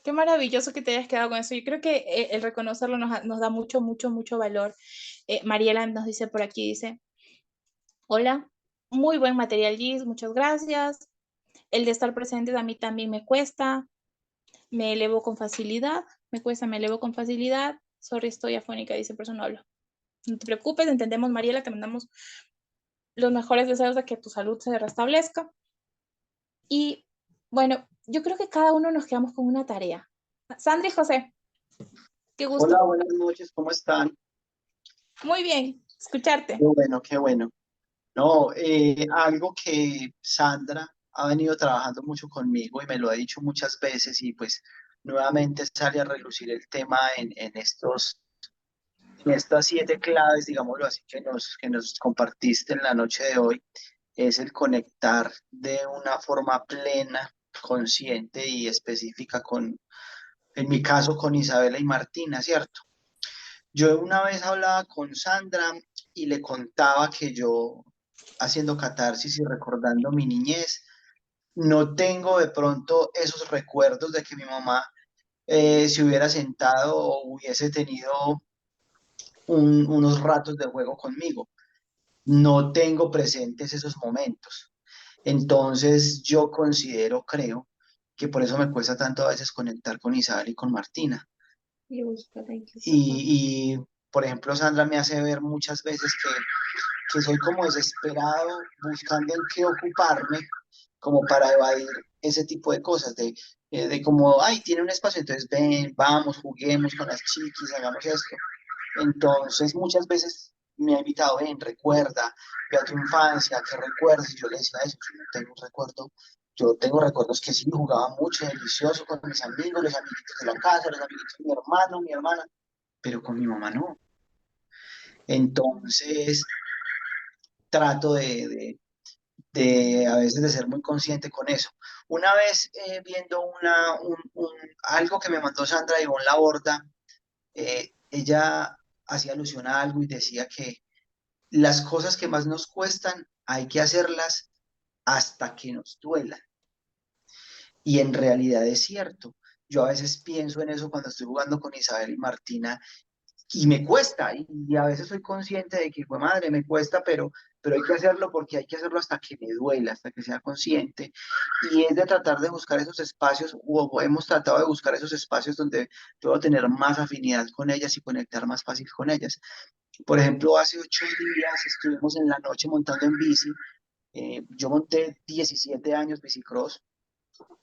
Qué maravilloso que te hayas quedado con eso. Yo creo que el reconocerlo nos da mucho, mucho, mucho valor. Mariela nos dice por aquí, dice, hola, muy buen material, Gis, muchas gracias. El de estar presente a mí también me cuesta, me elevo con facilidad, me cuesta, me elevo con facilidad. Sorry, estoy afónica, dice, por eso no hablo. No te preocupes, entendemos, Mariela, te mandamos los mejores deseos de que tu salud se restablezca. Y bueno, yo creo que cada uno nos quedamos con una tarea. Sandra y José, qué gusto. Hola, buenas noches, ¿cómo están? Muy bien, escucharte. Qué bueno, qué bueno. No, algo que Sandra ha venido trabajando mucho conmigo y me lo ha dicho muchas veces y pues nuevamente sale a relucir el tema en estas 7 claves, digámoslo así, que nos compartiste en la noche de hoy, es el conectar de una forma plena, consciente y específica en mi caso, con Isabela y Martina, ¿cierto? Yo una vez hablaba con Sandra y le contaba que yo, haciendo catarsis y recordando mi niñez, no tengo de pronto esos recuerdos de que mi mamá se hubiera sentado o hubiese tenido unos ratos de juego conmigo. No tengo presentes esos momentos. Entonces yo considero, creo, que por eso me cuesta tanto a veces conectar con Isabel y con Martina. Y, por ejemplo, Sandra me hace ver muchas veces que soy como desesperado buscando en qué ocuparme como para evadir ese tipo de cosas, de como, ay, tiene un espacio, entonces ven, vamos, juguemos con las chiquis, hagamos esto. Entonces muchas veces me ha invitado, ven, recuerda, ve a tu infancia, que recuerdes, y yo le decía eso, yo no tengo un recuerdo, yo tengo recuerdos que sí, jugaba mucho, delicioso con mis amigos, los amiguitos de la casa, los amiguitos de mi hermano, mi hermana, pero con mi mamá no. Entonces trato de a veces de ser muy consciente con eso. Una vez viendo algo que me mandó Sandra Ivonne Laborda, ella hacía alusión a algo y decía que las cosas que más nos cuestan hay que hacerlas hasta que nos duelan. Y en realidad es cierto. Yo a veces pienso en eso cuando estoy jugando con Isabel y Martina y me cuesta, y a veces soy consciente de que, fue madre, me cuesta, pero pero hay que hacerlo porque hay que hacerlo hasta que me duela, hasta que sea consciente, y es de tratar de buscar esos espacios, o hemos tratado de buscar esos espacios donde puedo tener más afinidad con ellas y conectar más fácil con ellas. Por ejemplo, hace 8 días estuvimos en la noche montando en bici. Yo monté 17 años bicicross, Wow.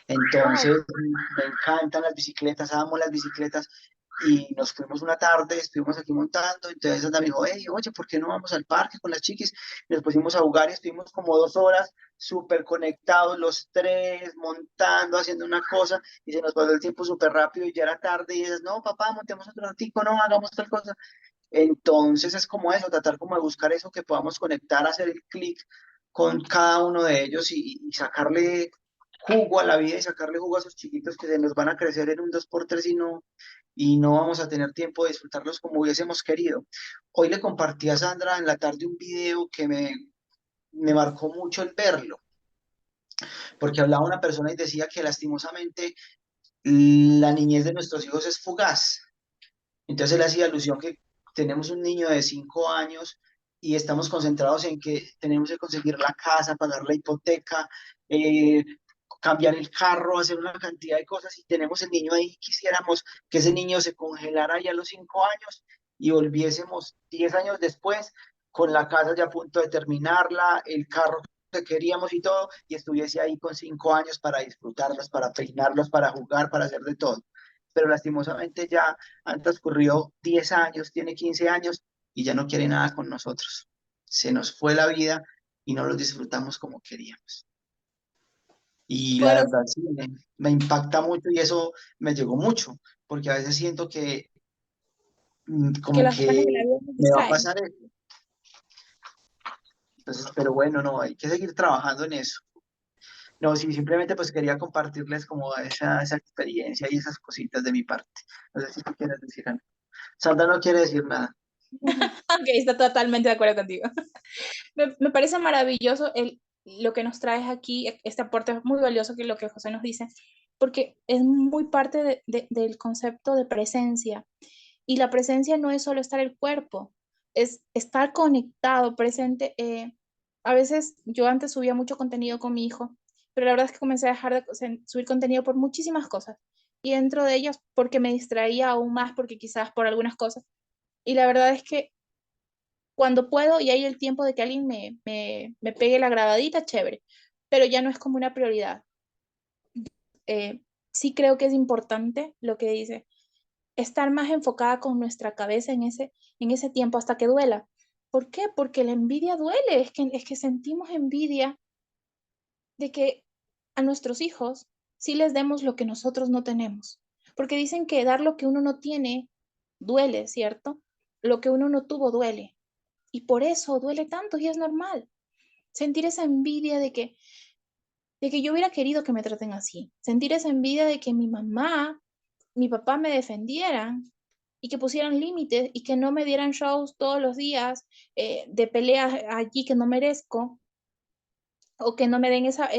entonces me encantan las bicicletas, amo las bicicletas, y nos fuimos una tarde, estuvimos aquí montando. Entonces Sandra me dijo, hey, oye, ¿por qué no vamos al parque con las chiquis? Y nos pusimos a jugar y estuvimos como 2 horas súper conectados los tres, montando, haciendo una cosa, y se nos pasó el tiempo súper rápido y ya era tarde, y dices, no, papá, montemos otro ratico, no, hagamos tal cosa. Entonces es como eso, tratar como de buscar eso que podamos conectar, hacer el clic con cada uno de ellos, y sacarle jugo a la vida y sacarle jugo a esos chiquitos que se nos van a crecer en un 2x3, y no vamos a tener tiempo de disfrutarlos como hubiésemos querido. Hoy le compartí a Sandra en la tarde un video que me marcó mucho el verlo, porque hablaba una persona y decía que lastimosamente la niñez de nuestros hijos es fugaz. Entonces él hacía alusión que tenemos un niño de 5 años y estamos concentrados en que tenemos que conseguir la casa, pagar la hipoteca, eh, cambiar el carro, hacer una cantidad de cosas, y tenemos el niño ahí. Quisiéramos que ese niño se congelara ya a los 5 años y volviésemos 10 años después con la casa ya a punto de terminarla, el carro que queríamos y todo, y estuviese ahí con 5 años para disfrutarlos, para peinarlos, para jugar, para hacer de todo. Pero lastimosamente ya han transcurrido 10 años, tiene 15 años y ya no quiere nada con nosotros. Se nos fue la vida y no los disfrutamos como queríamos. Y la Bueno, verdad sí, me impacta mucho, y eso me llegó mucho, porque a veces siento que que como los afanes que de la vida nos me va a distraen. pasar eso. Entonces, pero bueno, no, hay que seguir trabajando en eso. No, sí, simplemente pues quería compartirles como esa experiencia y esas cositas de mi parte. No sé si tú quieres decir algo. Sandra no quiere decir nada. Ok, está totalmente de acuerdo contigo. Me parece maravilloso lo que nos traes aquí, este aporte es muy valioso que lo que José nos dice, porque es muy parte del concepto de presencia. Y la presencia no es solo estar el cuerpo, es estar conectado, presente. A veces yo antes subía mucho contenido con mi hijo, pero la verdad es que comencé a dejar de subir contenido por muchísimas cosas. Y dentro de ellas, porque me distraía aún más, porque quizás por algunas cosas. Y la verdad es que cuando puedo y hay el tiempo de que alguien me pegue la grabadita, chévere, pero ya no es como una prioridad. Sí creo que es importante lo que dice, estar más enfocada con nuestra cabeza en ese tiempo hasta que duela. ¿Por qué? Porque la envidia duele, es que sentimos envidia de que a nuestros hijos sí les demos lo que nosotros no tenemos. Porque dicen que dar lo que uno no tiene duele, ¿cierto? Lo que uno no tuvo duele. Y por eso duele tanto y es normal. Sentir esa envidia de que yo hubiera querido que me traten así. Sentir esa envidia de que mi mamá, mi papá me defendieran y que pusieran límites y que no me dieran shows todos los días de peleas allí que no merezco, o que no me den esa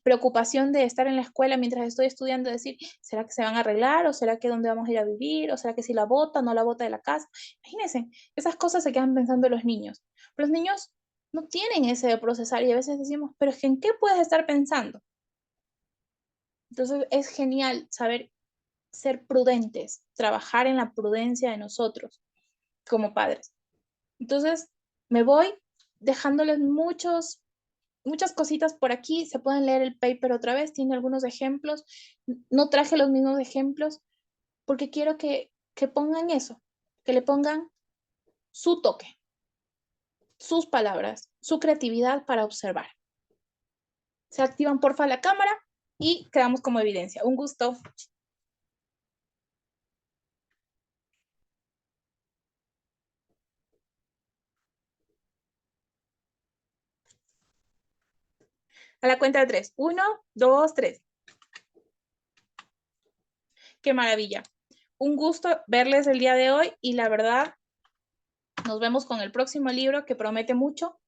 preocupación de estar en la escuela mientras estoy estudiando, decir, ¿será que se van a arreglar? ¿O será que dónde vamos a ir a vivir? ¿O será que si la bota, no la bota de la casa? Imagínense, esas cosas se quedan pensando los niños. Los niños no tienen ese de procesar y a veces decimos, pero es que ¿en qué puedes estar pensando? Entonces es genial saber ser prudentes, trabajar en la prudencia de nosotros como padres. Entonces me voy dejándoles muchas cositas por aquí. Se pueden leer el paper otra vez, tiene algunos ejemplos. No traje los mismos ejemplos porque quiero que pongan eso, que le pongan su toque, sus palabras, su creatividad para observar. Se activan porfa la cámara y quedamos como evidencia. Un gusto. A la cuenta de tres. Uno, dos, tres. Qué maravilla. Un gusto verles el día de hoy y la verdad, nos vemos con el próximo libro que promete mucho,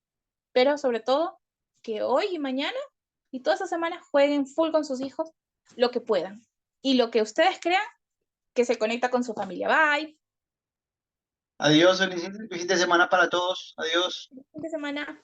pero sobre todo que hoy y mañana y toda esta semana jueguen full con sus hijos lo que puedan y lo que ustedes crean que se conecta con su familia. Bye. Adiós, feliz fin de semana para todos. Adiós. Fin de semana.